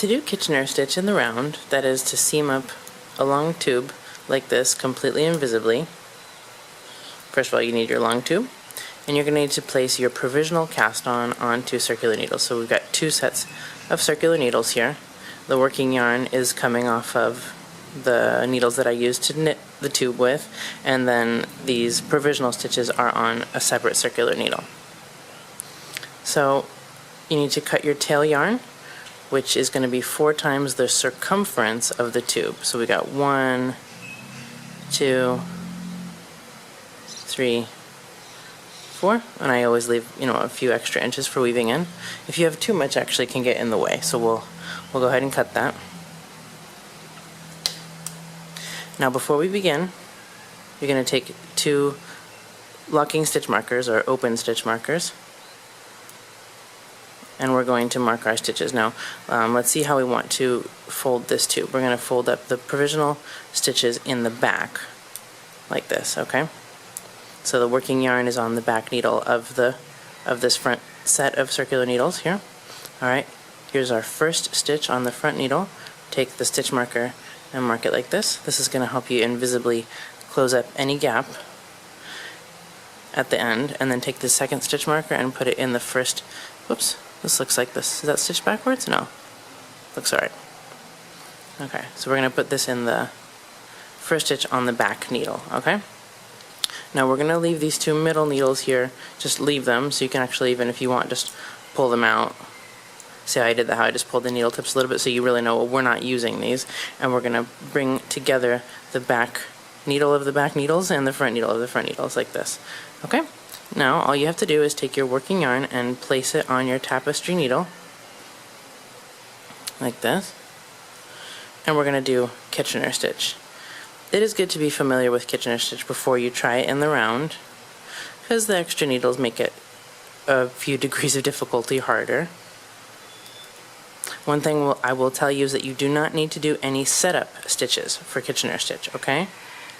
To do Kitchener stitch in the round, that is to seam up a long tube like this completely invisibly, first of all you need your long tube, and you're going to need to place your provisional cast on onto circular needles. So we've got two sets of circular needles here. The working yarn is coming off of the needles that I used to knit the tube with, and then these provisional stitches are on a separate circular needle. So you need to cut your tail yarn, which is going to be 4 times the circumference of the tube. So we got 1, 2, 3, 4, and I always leave, a few extra inches for weaving in. If you have too much, actually can get in the way, so we'll go ahead and cut that. Now before we begin, you're going to take 2 locking stitch markers or open stitch markers, and we're going to mark our stitches. Now let's see how we want to fold this tube. We're going to fold up the provisional stitches in the back like this, okay? So the working yarn is on the back needle of this front set of circular needles here. Alright, here's our first stitch on the front needle. Take the stitch marker and mark it like this. This is going to help you invisibly close up any gap at the end, and then take the second stitch marker and put it in the first. Whoops, this looks like this. Is that stitched backwards? No. Looks alright. Okay, so we're going to put this in the first stitch on the back needle, okay? Now we're going to leave these 2 middle needles here, just leave them, so you can actually, even if you want, just pull them out. See how I did that, how I just pulled the needle tips a little bit, so you really know, well, we're not using these. And we're going to bring together the back needle of the back needles and the front needle of the front needles like this. Okay? Now all you have to do is take your working yarn and place it on your tapestry needle like this. And we're going to do Kitchener stitch. It is good to be familiar with Kitchener stitch before you try it in the round, because the extra needles make it a few degrees of difficulty harder. One thing I will tell you is that you do not need to do any setup stitches for Kitchener stitch, okay?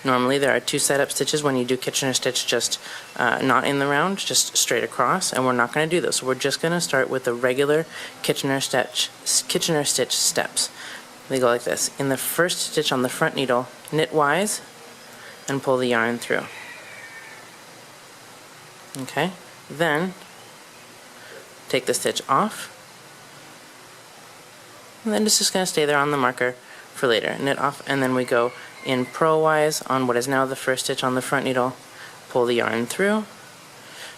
Normally there are 2 setup stitches when you do Kitchener stitch, just not in the round, just straight across, and we're not going to do those. So we're just going to start with the regular Kitchener stitch steps. They go like this. In the first stitch on the front needle, knitwise and pull the yarn through. Okay, then take the stitch off, and then it's just going to stay there on the marker for later. Knit off, and then we go in purlwise on what is now the first stitch on the front needle, pull the yarn through,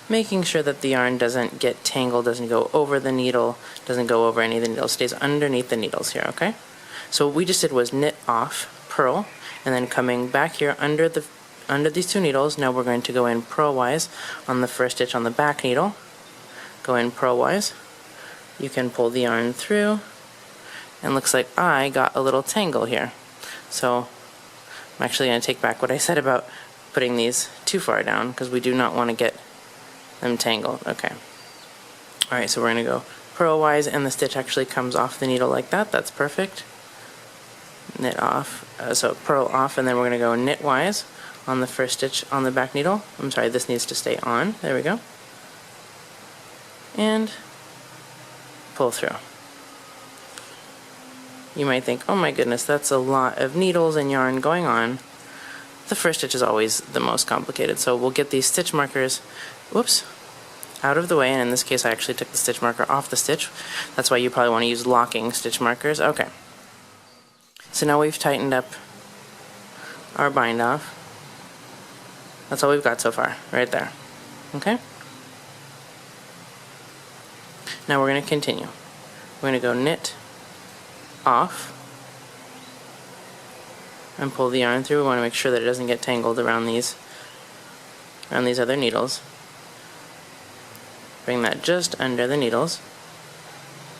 making sure that the yarn doesn't get tangled, doesn't go over the needle, doesn't go over any of the needles, stays underneath the needles here, okay? So what we just did was knit off, purl, and then coming back here under these 2 needles, now we're going to go in purlwise on the first stitch on the back needle, go in purlwise, you can pull the yarn through, and looks like I got a little tangle here. So I'm actually going to take back what I said about putting these too far down, because we do not want to get them tangled. Okay. Alright, so we're going to go purlwise, and the stitch actually comes off the needle like that. That's perfect. Knit off, so purl off, and then we're going to go knitwise on the first stitch on the back needle. I'm sorry, this needs to stay on. There we go. And pull through. You might think, oh my goodness, that's a lot of needles and yarn going on. The first stitch is always the most complicated, so we'll get these stitch markers, whoops, out of the way, and in this case I actually took the stitch marker off the stitch. That's why you probably want to use locking stitch markers. Okay. So now we've tightened up our bind off. That's all we've got so far, right there. Okay? Now we're going to continue. We're going to go knit off and pull the yarn through. We want to make sure that it doesn't get tangled around these other needles. Bring that just under the needles.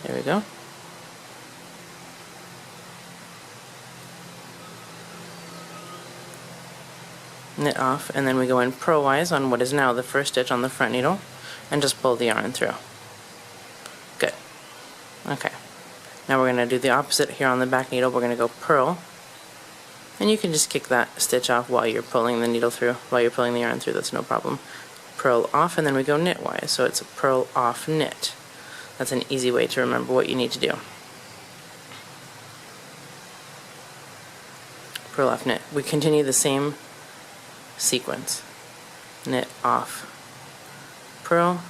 There we go. Knit off, and then we go in purlwise on what is now the first stitch on the front needle, and just pull the yarn through. Good. Okay. Now we're going to do the opposite here on the back needle. We're going to go purl, and you can just kick that stitch off while you're pulling the needle through, while you're pulling the yarn through. That's no problem. Purl off, and then we go knitwise. So it's a purl off knit. That's an easy way to remember what you need to do. purl off, knit. We continue the same sequence. Knit off, purl,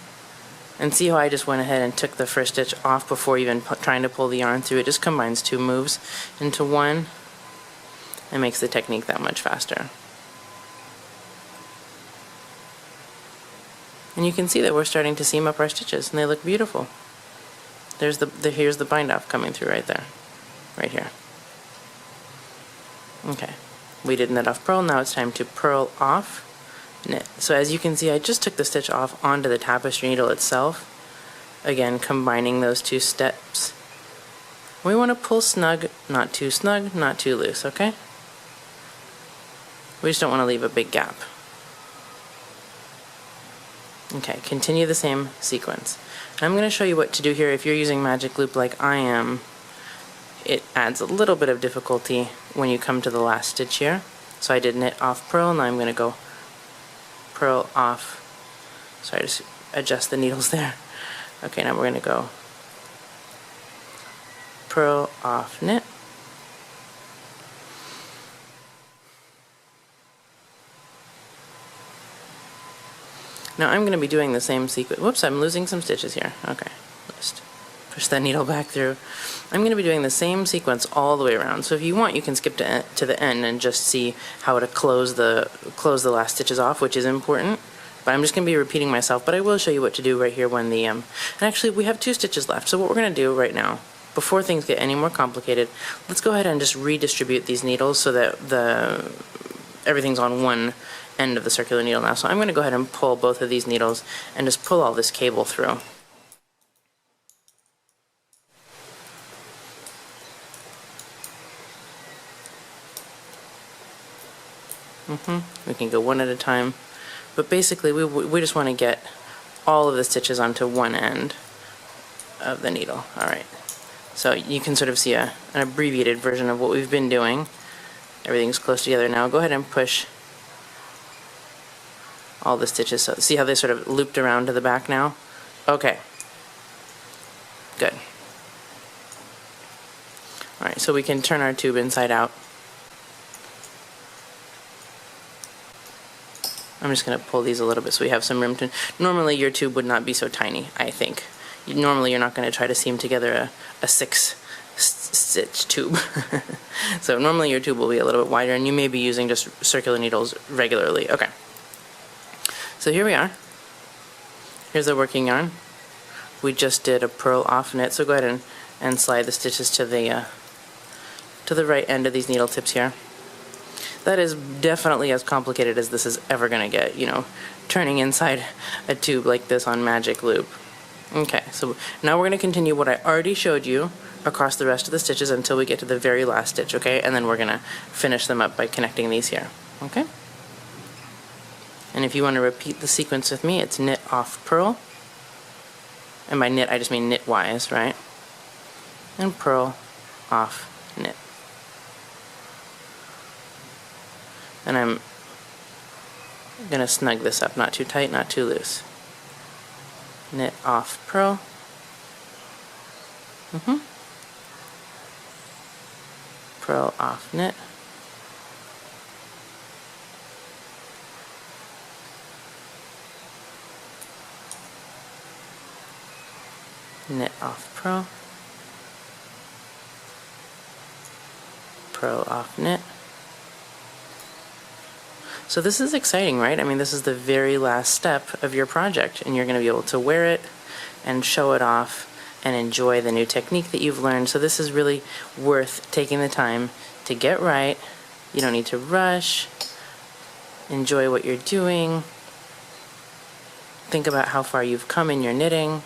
and see how I just went ahead and took the first stitch off before even trying to pull the yarn through. It just combines two moves into one and makes the technique that much faster. And you can see that we're starting to seam up our stitches, and they look beautiful. There's here's the bind off coming through right there, right here. Okay, we did knit off, purl. Now it's time to purl off, knit. So as you can see, I just took the stitch off onto the tapestry needle itself. Again, combining those two steps. We want to pull snug, not too loose, okay? We just don't want to leave a big gap. Okay, continue the same sequence. And I'm going to show you what to do here. If you're using magic loop like I am, it adds a little bit of difficulty when you come to the last stitch here. So I did knit off, purl. Now I'm going to go purl off. Sorry, just adjust the needles there. Okay, now we're going to go purl off, knit. Now I'm going to be doing the same sequence. Whoops, I'm losing some stitches here. Okay, just push that needle back through. I'm going to be doing the same sequence all the way around. So if you want, you can skip to the end and just see how to close the last stitches off, which is important. But I'm just going to be repeating myself. But I will show you what to do right here when the and actually we have 2 stitches left. So what we're going to do right now, before things get any more complicated, let's go ahead and just redistribute these needles so that everything's on one end of the circular needle now. So I'm going to go ahead and pull both of these needles and just pull all this cable through. We can go one at a time, but basically we just want to get all of the stitches onto one end of the needle. Alright, so you can sort of see an abbreviated version of what we've been doing. Everything's close together now. Go ahead and push all the stitches. So see how they sort of looped around to the back now? Okay. Good. Alright, so we can turn our tube inside out. I'm just going to pull these a little bit so we have some room to... Normally your tube would not be so tiny, I think. Normally you're not going to try to seam together a 6-stitch tube. So normally your tube will be a little bit wider, and you may be using just circular needles regularly. Okay. So here we are. Here's the working yarn. We just did a purl off knit, so go ahead and slide the stitches to the right end of these needle tips here. That is definitely as complicated as this is ever going to get, you know, turning inside a tube like this on magic loop. Okay, so now we're going to continue what I already showed you across the rest of the stitches until we get to the very last stitch, okay? And then we're going to finish them up by connecting these here, okay? And if you want to repeat the sequence with me, it's knit off, purl. And by knit, I just mean knitwise, right? And purl off, knit. And I'm going to snug this up, not too tight, not too loose. Knit off, purl. Purl off, knit. Knit off, purl. Purl off, knit. So this is exciting, right? I mean, this is the very last step of your project, and you're going to be able to wear it and show it off and enjoy the new technique that you've learned. So this is really worth taking the time to get right. You don't need to rush. Enjoy what you're doing. Think about how far you've come in your knitting.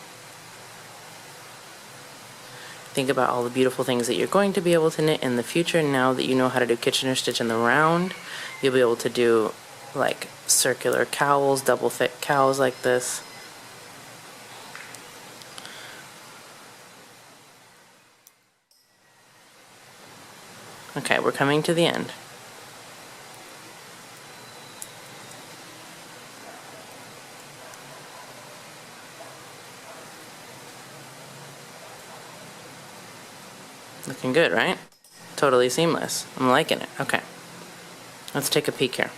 Think about all the beautiful things that you're going to be able to knit in the future. Now that you know how to do Kitchener stitch in the round, you'll be able to do like circular cowls, double thick cowls like this. Okay, we're coming to the end. Looking good, right? Totally seamless. I'm liking it. Okay. Let's take a peek here.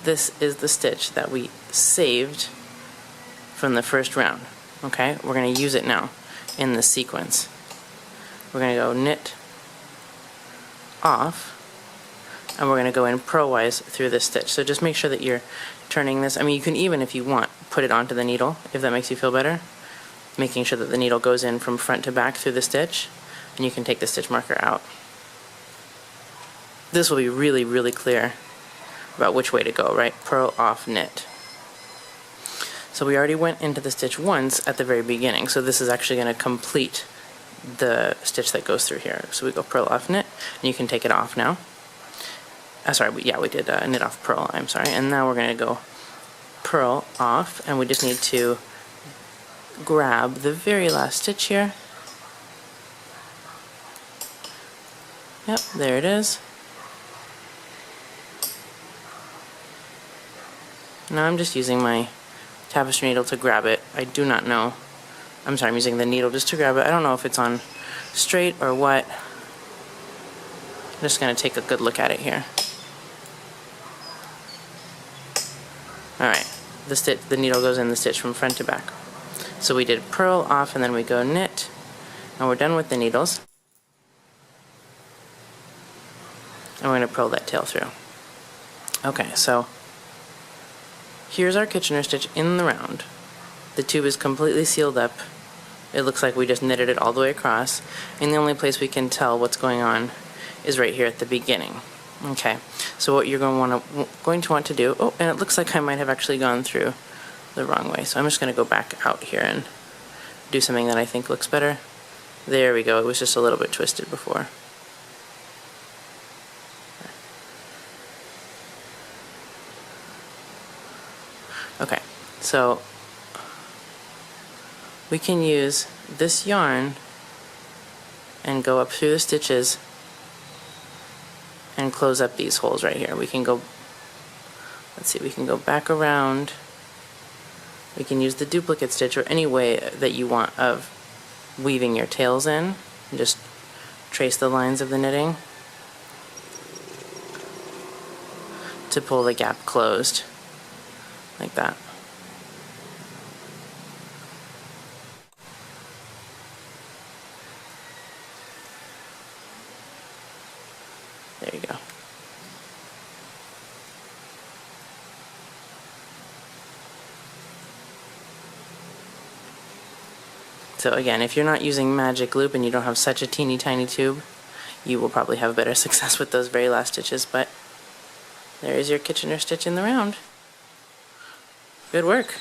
This is the stitch that we saved from the first round. Okay, we're going to use it now in this sequence. We're going to go knit off, and we're going to go in purlwise through this stitch. So just make sure that you're turning this. I mean, you can even, if you want, put it onto the needle, if that makes you feel better. Making sure that the needle goes in from front to back through the stitch, and you can take the stitch marker out. This will be really, really clear about which way to go, right? Purl, off, knit. So we already went into the stitch once at the very beginning, so this is actually going to complete the stitch that goes through here. So we go purl, off, knit, and you can take it off now. Sorry, we did knit off, purl, I'm sorry. And now we're going to go purl, off, and we just need to grab the very last stitch here. Yep, there it is. Now I'm just using my tapestry needle to grab it. I do not know. I'm sorry, I'm using the needle just to grab it. I don't know if it's on straight or what. I'm just going to take a good look at it here. Alright, the needle goes in the stitch from front to back. So we did purl, off, and then we go knit, and we're done with the needles. And we're going to purl that tail through. Okay, so here's our Kitchener stitch in the round. The tube is completely sealed up. It looks like we just knitted it all the way across, and the only place we can tell what's going on is right here at the beginning. Okay, so what you're going to want to do, oh, and it looks like I might have actually gone through the wrong way, so I'm just going to go back out here and do something that I think looks better. There we go, it was just a little bit twisted before. Okay, so we can use this yarn and go up through the stitches and close up these holes right here. We can go, let's see, we can go back around. We can use the duplicate stitch or any way that you want of weaving your tails in, and just trace the lines of the knitting to pull the gap closed, like that. There you go. So again, if you're not using magic loop and you don't have such a teeny tiny tube, you will probably have better success with those very last stitches, but there is your Kitchener stitch in the round. Good work.